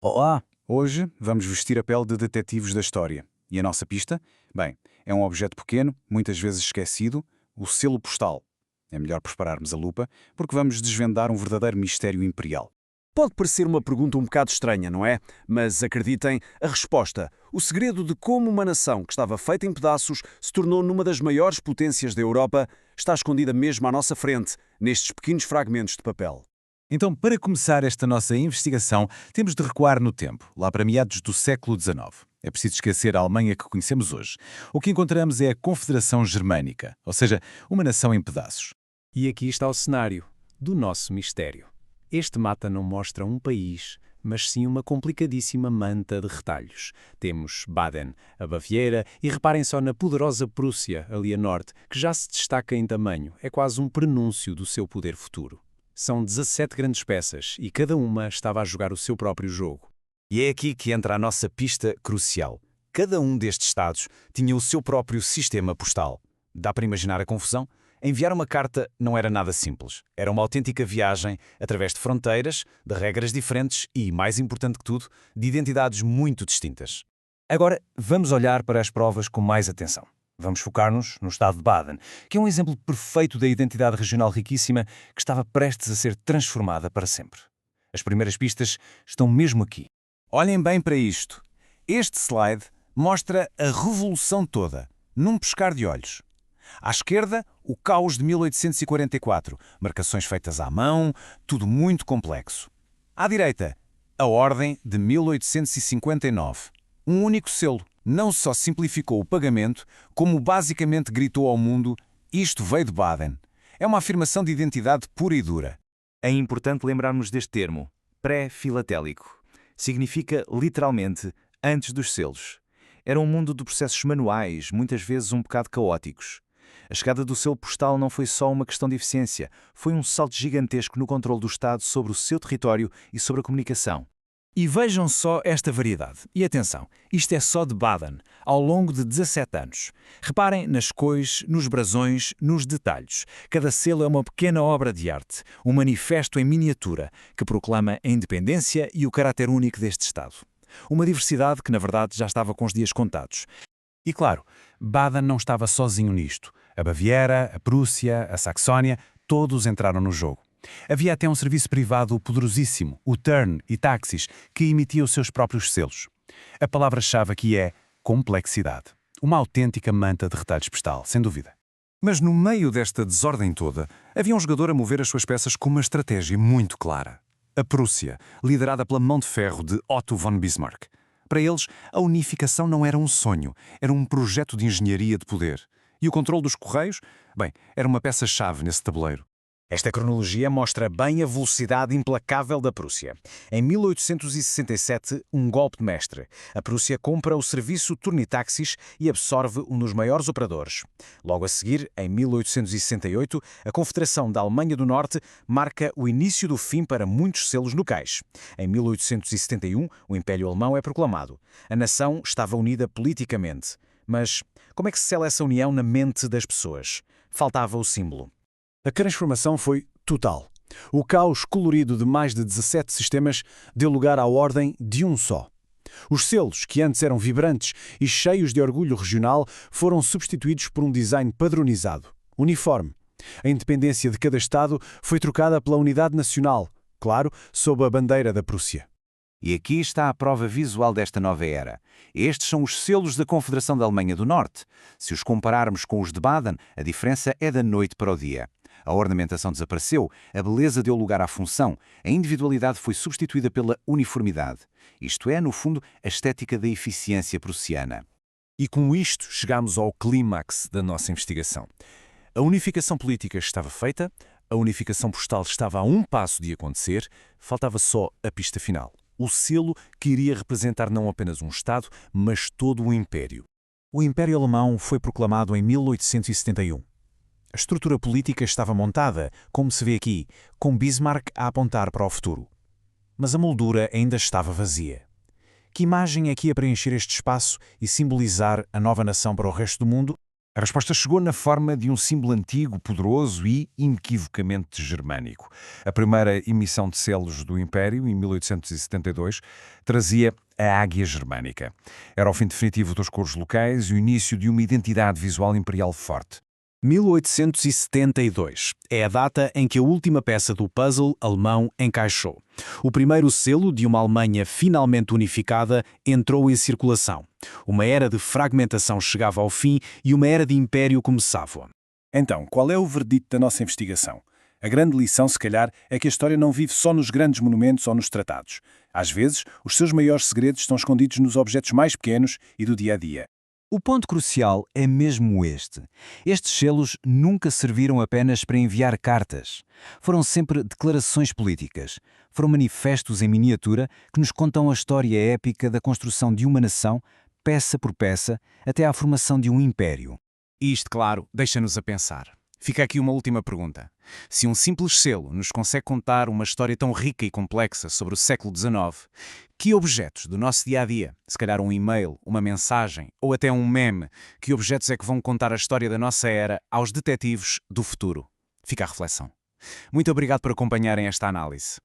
Olá! Hoje vamos vestir a pele de detetives da história. E a nossa pista? Bem, é um objeto pequeno, muitas vezes esquecido, o selo postal. É melhor prepararmos a lupa, porque vamos desvendar um verdadeiro mistério imperial. Pode parecer uma pergunta um bocado estranha, não é? Mas acreditem, a resposta, o segredo de como uma nação que estava feita em pedaços se tornou numa das maiores potências da Europa, está escondida mesmo à nossa frente, nestes pequenos fragmentos de papel. Então, para começar esta nossa investigação, temos de recuar no tempo, lá para meados do século XIX. É preciso esquecer a Alemanha que conhecemos hoje. O que encontramos é a Confederação Germânica, ou seja, uma nação em pedaços. E aqui está o cenário do nosso mistério. Este mapa não mostra um país, mas sim uma complicadíssima manta de retalhos. Temos Baden, a Baviera, e reparem só na poderosa Prússia, ali a norte, que já se destaca em tamanho, é quase um prenúncio do seu poder futuro. São 17 grandes peças e cada uma estava a jogar o seu próprio jogo. E é aqui que entra a nossa pista crucial. Cada um destes estados tinha o seu próprio sistema postal. Dá para imaginar a confusão? Enviar uma carta não era nada simples. Era uma autêntica viagem através de fronteiras, de regras diferentes e, mais importante que tudo, de identidades muito distintas. Agora, vamos olhar para as provas com mais atenção. Vamos focar-nos no estado de Baden, que é um exemplo perfeito da identidade regional riquíssima que estava prestes a ser transformada para sempre. As primeiras pistas estão mesmo aqui. Olhem bem para isto. Este slide mostra a revolução toda, num piscar de olhos. À esquerda, o caos de 1844, marcações feitas à mão, tudo muito complexo. À direita, a Ordem de 1859. Um único selo. Não só simplificou o pagamento, como basicamente gritou ao mundo: isto veio de Baden. É uma afirmação de identidade pura e dura. É importante lembrarmos deste termo, pré-filatélico. Significa, literalmente, antes dos selos. Era um mundo de processos manuais, muitas vezes um bocado caóticos. A chegada do selo postal não foi só uma questão de eficiência, foi um salto gigantesco no controle do Estado sobre o seu território e sobre a comunicação. E vejam só esta variedade. E atenção, isto é só de Baden, ao longo de 17 anos. Reparem nas cores, nos brasões, nos detalhes. Cada selo é uma pequena obra de arte, um manifesto em miniatura, que proclama a independência e o caráter único deste Estado. Uma diversidade que, na verdade, já estava com os dias contados. E claro, Baden não estava sozinho nisto. A Baviera, a Prússia, a Saxónia, todos entraram no jogo. Havia até um serviço privado poderosíssimo, o Tern e táxis, que emitia os seus próprios selos. A palavra-chave aqui é complexidade. Uma autêntica manta de retalhos postal, sem dúvida. Mas no meio desta desordem toda, havia um jogador a mover as suas peças com uma estratégia muito clara. A Prússia, liderada pela mão de ferro de Otto von Bismarck. Para eles, a unificação não era um sonho, era um projeto de engenharia de poder. E o controle dos correios? Bem, era uma peça-chave nesse tabuleiro. Esta cronologia mostra bem a velocidade implacável da Prússia. Em 1867, um golpe de mestre. A Prússia compra o serviço Turnitaxis e absorve um dos maiores operadores. Logo a seguir, em 1868, a Confederação da Alemanha do Norte marca o início do fim para muitos selos locais. Em 1871, o Império Alemão é proclamado. A nação estava unida politicamente. Mas como é que se sela essa união na mente das pessoas? Faltava o símbolo. A transformação foi total. O caos colorido de mais de 17 sistemas deu lugar à ordem de um só. Os selos, que antes eram vibrantes e cheios de orgulho regional, foram substituídos por um design padronizado, uniforme. A independência de cada Estado foi trocada pela unidade nacional, claro, sob a bandeira da Prússia. E aqui está a prova visual desta nova era. Estes são os selos da Confederação da Alemanha do Norte. Se os compararmos com os de Baden, a diferença é da noite para o dia. A ornamentação desapareceu, a beleza deu lugar à função, a individualidade foi substituída pela uniformidade. Isto é, no fundo, a estética da eficiência prussiana. E com isto chegamos ao clímax da nossa investigação. A unificação política estava feita, a unificação postal estava a um passo de acontecer, faltava só a pista final. O selo que iria representar não apenas um Estado, mas todo o Império. O Império Alemão foi proclamado em 1871. A estrutura política estava montada, como se vê aqui, com Bismarck a apontar para o futuro. Mas a moldura ainda estava vazia. Que imagem é que ia preencher este espaço e simbolizar a nova nação para o resto do mundo? A resposta chegou na forma de um símbolo antigo, poderoso e inequivocamente germânico. A primeira emissão de selos do Império, em 1872, trazia a águia germânica. Era o fim definitivo dos cores locais e o início de uma identidade visual imperial forte. 1872 é a data em que a última peça do puzzle alemão encaixou. O primeiro selo de uma Alemanha finalmente unificada entrou em circulação. Uma era de fragmentação chegava ao fim e uma era de império começava. Então, qual é o verdito da nossa investigação? A grande lição, se calhar, é que a história não vive só nos grandes monumentos ou nos tratados. Às vezes, os seus maiores segredos estão escondidos nos objetos mais pequenos e do dia-a-dia. O ponto crucial é mesmo este. Estes selos nunca serviram apenas para enviar cartas. Foram sempre declarações políticas. Foram manifestos em miniatura que nos contam a história épica da construção de uma nação, peça por peça, até à formação de um império. Isto, claro, deixa-nos a pensar. Fica aqui uma última pergunta. Se um simples selo nos consegue contar uma história tão rica e complexa sobre o século XIX, que objetos do nosso dia-a-dia, se calhar um e-mail, uma mensagem ou até um meme, que objetos é que vão contar a história da nossa era aos detetives do futuro? Fica a reflexão. Muito obrigado por acompanharem esta análise.